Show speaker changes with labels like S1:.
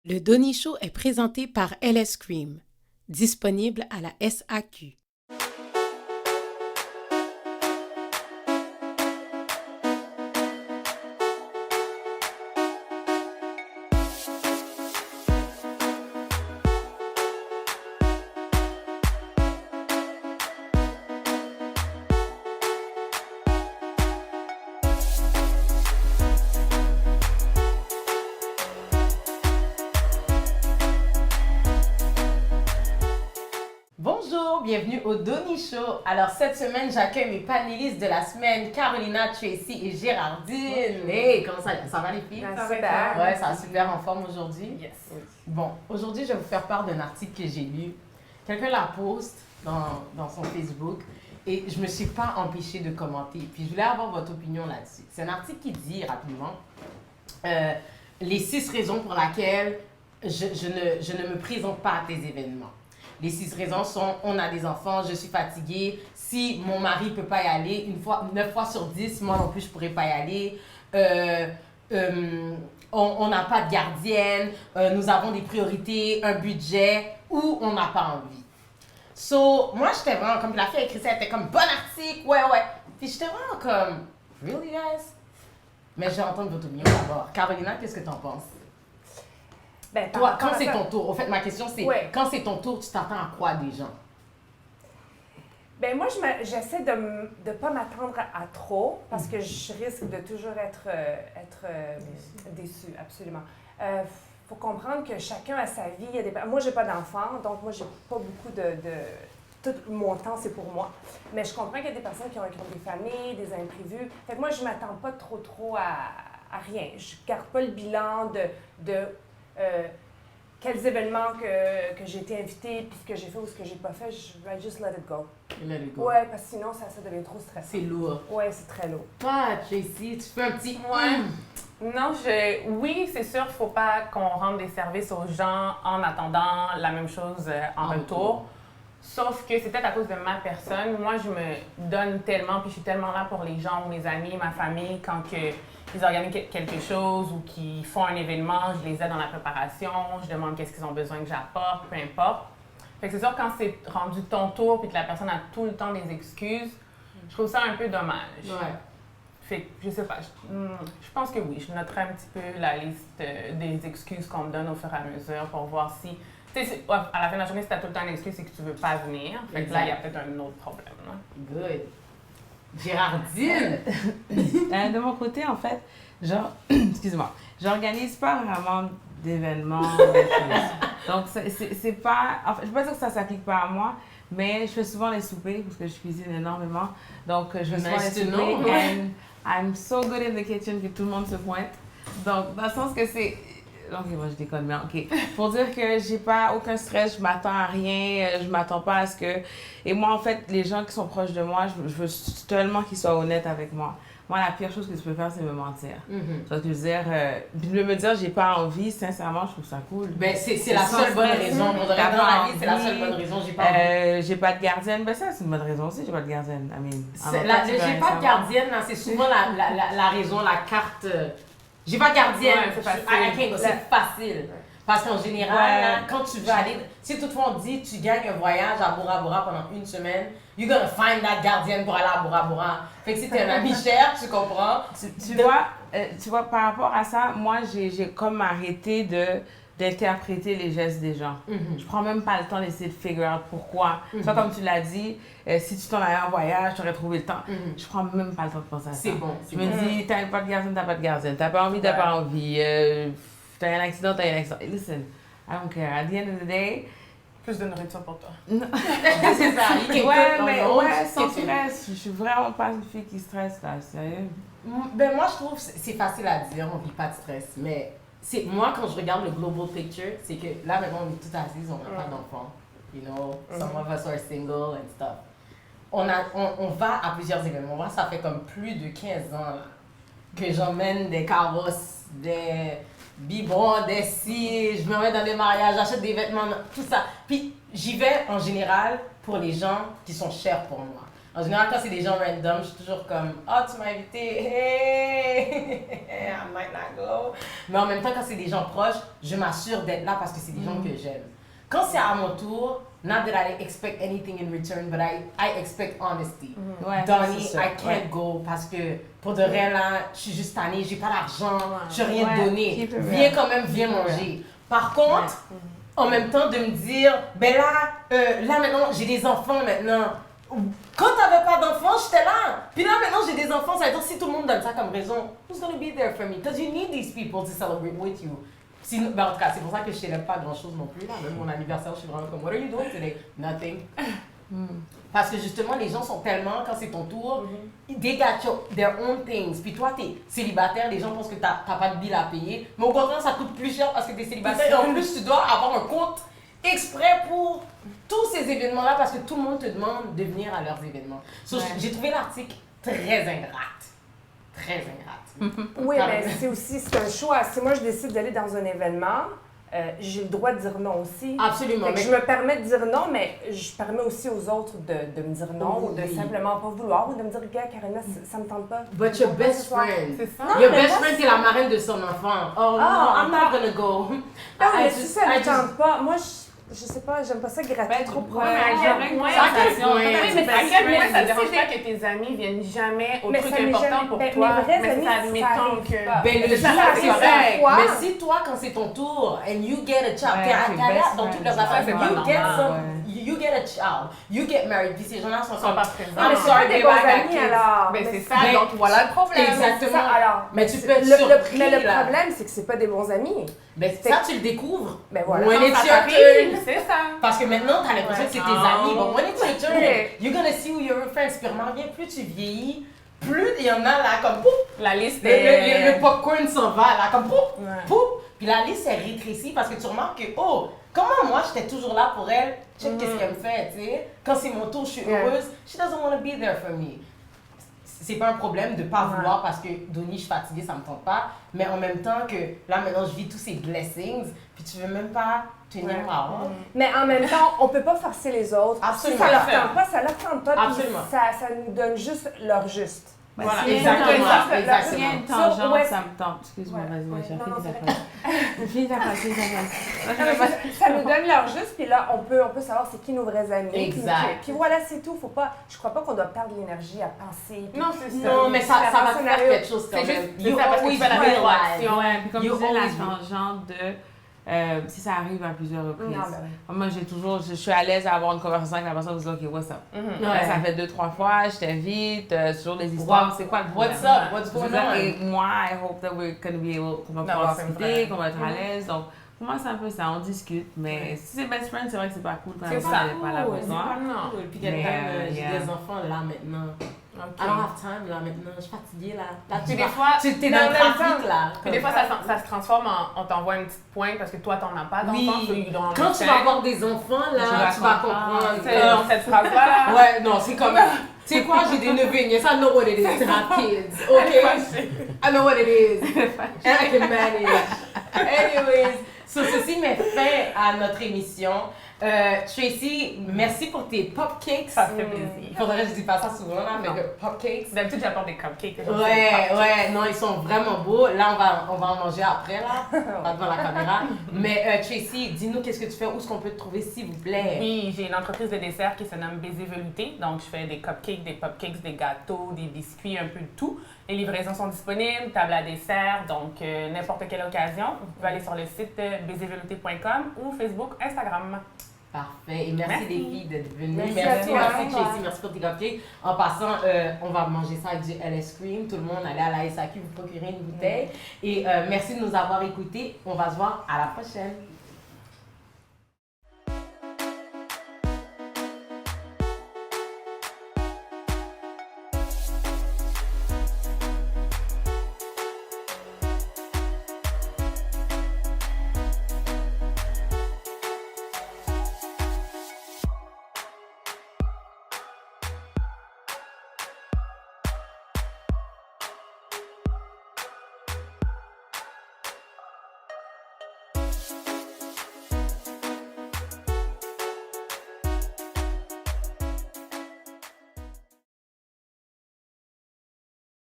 S1: Le Donny Show est présenté par LS Cream, disponible à la SAQ.
S2: Bonjour, bienvenue au Donny Show. Alors cette semaine, j'accueille mes panélistes de la semaine, Carolina, Tracy et Gérardine. Hey, comment ça va les filles?
S3: Ça va.
S2: Ouais, ça va super en forme aujourd'hui.
S3: Yes.
S2: Bon, aujourd'hui, je vais vous faire part d'un article que j'ai lu. Quelqu'un la poste dans son Facebook et je me suis pas empêchée de commenter. Puis je voulais avoir votre opinion là-dessus. C'est un article qui dit rapidement les 6 raisons pour lesquelles je ne me présente pas à tes événements. Les 6 raisons sont: on a des enfants, je suis fatiguée, si mon mari ne peut pas y aller, 9 fois sur 10, moi non plus, je ne pourrais pas y aller. On n'a pas de gardienne, nous avons des priorités, un budget, ou on n'a pas envie. So, moi, j'étais vraiment comme la fille a écrit ça, elle était comme bon article, ouais. Puis j'étais vraiment comme, really guys? Mais je vais entendre votre opinion d'abord. Carolina, qu'est-ce que tu en penses?
S3: Ben,
S2: Toi, quand c'est ton tour, en fait, ma question c'est,
S3: Ouais.
S2: quand c'est ton tour, tu t'attends à quoi des gens?
S3: Ben moi, j'essaie de ne pas m'attendre à trop parce que je risque de toujours être déçue, absolument. Faut comprendre que chacun a sa vie. Moi, j'ai pas d'enfant, donc moi, j'ai pas beaucoup tout mon temps, c'est pour moi. Mais je comprends qu'il y a des personnes qui ont des familles, des imprévus. Fait que moi, je m'attends pas trop à rien. Je garde pas le bilan quels événements que j'ai été invitée, puis ce que j'ai fait ou ce que j'ai pas fait. I just let it go.
S2: Let it go.
S3: Ouais, parce que sinon, ça devient trop stressant.
S2: C'est lourd.
S3: Ouais, c'est très lourd.
S2: Toi, Tracy, tu fais un petit...
S4: Non, oui, c'est sûr, il ne faut pas qu'on rende des services aux gens en attendant la même chose en retour. Sauf que c'est peut-être à cause de ma personne. Moi, je me donne tellement, puis je suis tellement là pour les gens, mes amis, ma famille, quand ils organisent quelque chose ou qu'ils font un événement, je les aide dans la préparation, je demande qu'est-ce qu'ils ont besoin que j'apporte, peu importe. Fait que c'est sûr, quand c'est rendu ton tour puis que la personne a tout le temps des excuses, je trouve ça un peu dommage.
S2: Ouais.
S4: Fait que, je sais pas, je pense que oui, je noterai un petit peu la liste des excuses qu'on me donne au fur et à mesure pour voir si, tu sais, à la fin de la journée, si t'as tout le temps une excuse, c'est que tu veux pas venir. Fait que là, il y a peut-être un autre problème. Là.
S2: Good. Gérardine!
S5: De mon côté, en fait, excuse-moi, j'organise pas vraiment d'événements, de choses. Donc, c'est pas, en fait, je ne veux pas dire que ça s'applique pas à moi, mais je fais souvent les soupers parce que je cuisine énormément. Donc, je fais souvent les soupers. And I'm so good in the kitchen que tout le monde se pointe. Donc, dans le sens que c'est... Ok, moi je déconne, mais ok. Pour dire que j'ai pas aucun stress, je m'attends à rien, je m'attends pas à ce que... Et moi, en fait, les gens qui sont proches de moi, je veux tellement qu'ils soient honnêtes avec moi. Moi, la pire chose que tu peux faire, c'est me mentir. Tu vas te dire... de me dire, j'ai pas envie, sincèrement, je trouve ça cool.
S2: Ben, c'est la seule bonne raison. Pour de rester dans la vie, c'est la seule bonne raison. J'ai pas envie.
S5: J'ai pas de gardienne. Ben ça, c'est une bonne raison aussi, j'ai pas de gardienne. I mean,
S2: J'ai pas de gardienne, là, c'est souvent la raison, la carte... J'ai pas de gardienne,
S4: Ouais, c'est facile.
S2: c'est facile. Parce qu'en général, là, quand tu veux aller, si toutefois on dit tu gagnes un voyage à Bora Bora pendant une semaine, you're gonna find that gardienne pour aller à Bora Bora. Fait que si t'es un ami cher, tu comprends.
S5: Tu vois, par rapport à ça, moi, j'ai comme arrêté d'interpréter les gestes des gens. Je prends même pas le temps d'essayer de figure out pourquoi. Soit comme tu l'as dit, si tu t'en allais en voyage, tu aurais trouvé le temps. Je prends même pas le temps de penser à ça.
S2: C'est bon.
S5: Je me dis, t'as pas de gardienne, t'as pas de gardienne. T'as pas envie, t'as pas envie. T'as un accident, t'as un accident. Listen, I don't care. At the end of the day...
S4: Plus de nourriture pour toi.
S2: C'est ça.
S5: Sans stress. Je suis vraiment pas une fille qui stresse, là. Sérieux.
S2: Ben moi, je trouve que c'est facile à dire, on vit pas de stress. Mais moi, quand je regarde le global picture, c'est que là, maintenant, on est toutes assises, on n'a pas d'enfants. You know, some of us are single and stuff. On va à plusieurs événements. Moi, ça fait comme plus de 15 ans là, que j'emmène des carrosses, des biberons, des scies, je me mets dans des mariages, j'achète des vêtements, tout ça. Puis j'y vais en général pour les gens qui sont chers pour moi. En général, quand c'est des gens random, je suis toujours comme « Oh, tu m'as invité, hey! I might not go. » Mais en même temps, quand c'est des gens proches, je m'assure d'être là parce que c'est des gens que j'aime. Quand c'est à mon tour, not that I expect anything in return, but I expect honesty.
S5: Ouais,
S2: Donnie,
S5: c'est ça.
S2: I can't go parce que pour de vrai là, je suis juste tannée, j'ai pas d'argent, je n'ai rien
S5: Ouais,
S2: donné.
S5: keep it real.
S2: Viens quand même, viens manger. Par contre, en même temps de me dire, ben là maintenant j'ai des enfants maintenant. Quand t'avais pas d'enfants, j'étais là. Puis là maintenant j'ai des enfants, ça veut dire si tout le monde donne ça comme raison, who's gonna be there for me? Because you need these people to celebrate with you. Sinon, ben en tout cas, c'est pour ça que je célèbre pas grand chose non plus là. Même mon anniversaire, je suis vraiment comme, what are you doing today? Nothing. Parce que justement, les gens sont tellement, quand c'est ton tour, they got their own things. Puis toi, t'es célibataire, les gens pensent que t'as pas de bill à payer. Mais au contraire, ça coûte plus cher parce que t'es célibataire. Et en plus, tu dois avoir un compte exprès pour tous ces événements-là parce que tout le monde te demande de venir à leurs événements. So, j'ai trouvé l'article très ingrate. Très ingrate.
S3: Oui, mais c'est un choix. Si moi, je décide d'aller dans un événement, j'ai le droit de dire non aussi.
S2: Absolument.
S3: Fait que je me permets de dire non, mais je permets aussi aux autres de me dire non ou de simplement pas vouloir ou de me dire, gars, Karina, ça me tente pas.
S2: But your best friend.
S4: C'est ça.
S2: Your
S3: mais
S2: best
S3: moi,
S2: friend, c'est la marraine de son enfant. Oh non, I'm not gonna go.
S3: Non, mais si ça ne tente pas, moi, je sais pas, j'aime pas ça gratter trop proche.
S4: Mais à quel point,
S2: à quel point?
S4: oui, mais à quel point ça ne dérange pas que tes amis viennent jamais au
S3: Mais
S4: truc
S3: ça m'est
S4: important
S3: jamais-
S4: pour
S3: ben,
S4: toi?
S3: mes vrais
S4: Mais
S3: amis,
S4: ça
S3: ça
S4: admettons
S3: arrive
S4: que...
S3: pas.
S2: Ben, le
S3: Mais
S2: jour,
S3: ça,
S2: c'est
S3: c'est
S2: correct.
S3: une fois.
S2: Mais si toi, quand c'est ton tour, and you get a child,
S5: Ouais,
S2: t'es
S5: c'est
S2: à
S5: best
S2: dans toutes
S5: friend.
S2: leurs affaires,
S4: c'est pas
S2: you get
S4: normal,
S2: some, you get a child, you get married, puis ces gens-là sont
S4: Ils sont pas présents.
S3: Ah, mais
S2: I'm
S3: c'est pas
S2: sorry,
S3: des
S2: they
S3: bons
S2: back at
S3: amis,
S2: kids.
S3: alors.
S4: Ben
S3: Mais
S4: c'est ça,
S2: Mais-
S4: donc voilà le problème.
S2: Exactement.
S3: Ça, alors,
S2: Mais tu peux être surpris,
S3: mais le
S2: là.
S3: problème, c'est que c'est pas des bons amis.
S2: Ben, ça, tu le découvres.
S3: Ben voilà.
S2: When
S4: Quand
S2: it's
S4: ça
S2: your
S4: t'arrive,
S2: turn.
S4: c'est ça.
S2: Parce que maintenant, t'as l'impression que c'est tes
S4: Ouais.
S2: amis. But when it's your turn,
S3: Ouais.
S2: you're gonna see who your friends. Puis remarque bien, plus tu vieillis, plus il y en a là, comme pouf,
S4: La liste
S2: le popcorn s'en va là, comme pouf,
S4: Ouais.
S2: pouf. Puis la liste est rétrécie parce que tu remarques que, oh, comment moi j'étais toujours là pour elle, check qu'est-ce qu'elle me fait, tu sais. Quand c'est mon tour, je suis heureuse, she doesn't want to be there for me. C'est pas un problème de pas vouloir parce que Donnie, je suis fatiguée, ça me tente pas. Mais en même temps que là maintenant je vis tous ces blessings, puis tu veux même pas tenir parole.
S3: Mais en même temps, on peut pas forcer les autres.
S2: Absolument.
S3: Si ça leur tente pas, ça leur tente pas. puis
S2: Absolument.
S3: Ça nous donne juste leur juste.
S5: Voilà,
S2: Exactement, exactement.
S5: S'il y a une
S3: Sur-
S5: tangente,
S3: ouais.
S5: ça me tente. Excuse-moi,
S3: Ouais,
S5: vas-y, ma
S3: ouais.
S5: chère.
S3: Non, non,
S5: Finis ta
S3: c'est
S5: phrase. Finis ta phrase, finis ta phrase.
S3: Non, mais ça nous donne leur juste, puis là, on peut savoir c'est qui nos vrais amis.
S2: Exact.
S3: Puis voilà, c'est tout. Je crois pas qu'on doit perdre l'énergie à penser. puis-
S4: Non, c'est ça.
S2: Non, mais ça va te faire
S3: scénario.
S2: quelque chose quand
S4: C'est
S2: même.
S4: juste c'est ça, parce que tu fais la
S2: realize.
S4: rétroaction.
S5: Ouais, puis comme tu
S2: You
S5: disais, la
S2: always do.
S5: tangente de si ça arrive à plusieurs reprises.
S3: Non, ben oui.
S5: Moi, je suis à l'aise à avoir une conversation avec la personne, vous dire, OK, what's up?
S2: Ouais.
S5: Là, ça fait 2-3 fois, je t'invite, toujours des histoires, c'est quoi le problème?
S2: What's up? What's
S5: Je veux
S2: going
S5: dire,
S2: on?
S5: et moi, I hope that we're going to be able, qu'on va pouvoir
S4: D'avoir
S5: discuter,
S4: une
S5: qu'on va être à l'aise. Donc, pour moi, c'est un peu ça, on discute. Mais si c'est best friend, c'est vrai que c'est pas cool quand
S4: C'est
S5: la
S4: ça.
S5: personne n'est pas là pour
S2: C'est
S5: toi.
S2: pas non. Puis
S5: Mais,
S2: j'ai
S5: yeah.
S2: des enfants là maintenant. I don't have time là maintenant. Je suis fatiguée là. Là,
S4: Puis
S2: tu
S4: des
S2: vas-
S4: fois,
S2: tu t'es
S4: mais
S2: dans
S4: en
S2: le
S4: même
S2: trafic
S4: temps-
S2: là.
S4: Puis des fois, ça se transforme en on t'envoie une petite pointe parce que toi, t'en as pas d'enfant. so you
S2: Oui.
S4: don't
S2: Quand tu vas
S4: understand.
S2: avoir des enfants là,
S5: Tu vas
S2: comprendre.
S4: C'est dans cette phrase-là. là.
S2: Ouais, non, c'est comme. Tu sais quoi, j'ai des neveux et nièces. I know what it is to have kids. Okay? I know what it is. And I can manage. Anyways, so ceci met fin à notre émission. Tracy, merci pour tes cupcakes.
S4: Ça fait plaisir.
S2: Il faudrait que je dise pas ça souvent là, mais que cupcakes.
S4: D'habitude, j'apporte des cupcakes.
S2: Ouais, non, ils sont vraiment beaux. Là, on va en manger après, là, pas devant la caméra. Mais Tracy, dis-nous qu'est-ce que tu fais, où est-ce qu'on peut te trouver, s'il vous plaît?
S4: Oui, j'ai une entreprise de dessert qui se nomme Baiser Velouté. Donc, je fais des cupcakes, des popcakes, des gâteaux, des biscuits, un peu de tout. Les livraisons sont disponibles, table à dessert, donc n'importe quelle occasion. Vous pouvez aller sur le site baiservelouté.com ou Facebook, Instagram.
S2: Parfait. Et merci les filles d'être venues.
S3: Merci à toi.
S2: Merci Tracy, merci pour tes cupcakes. En passant, on va manger ça avec du LS Cream. Tout le monde, allez à la SAQ, vous procurer une bouteille. Et merci de nous avoir écoutés. On va se voir à la prochaine.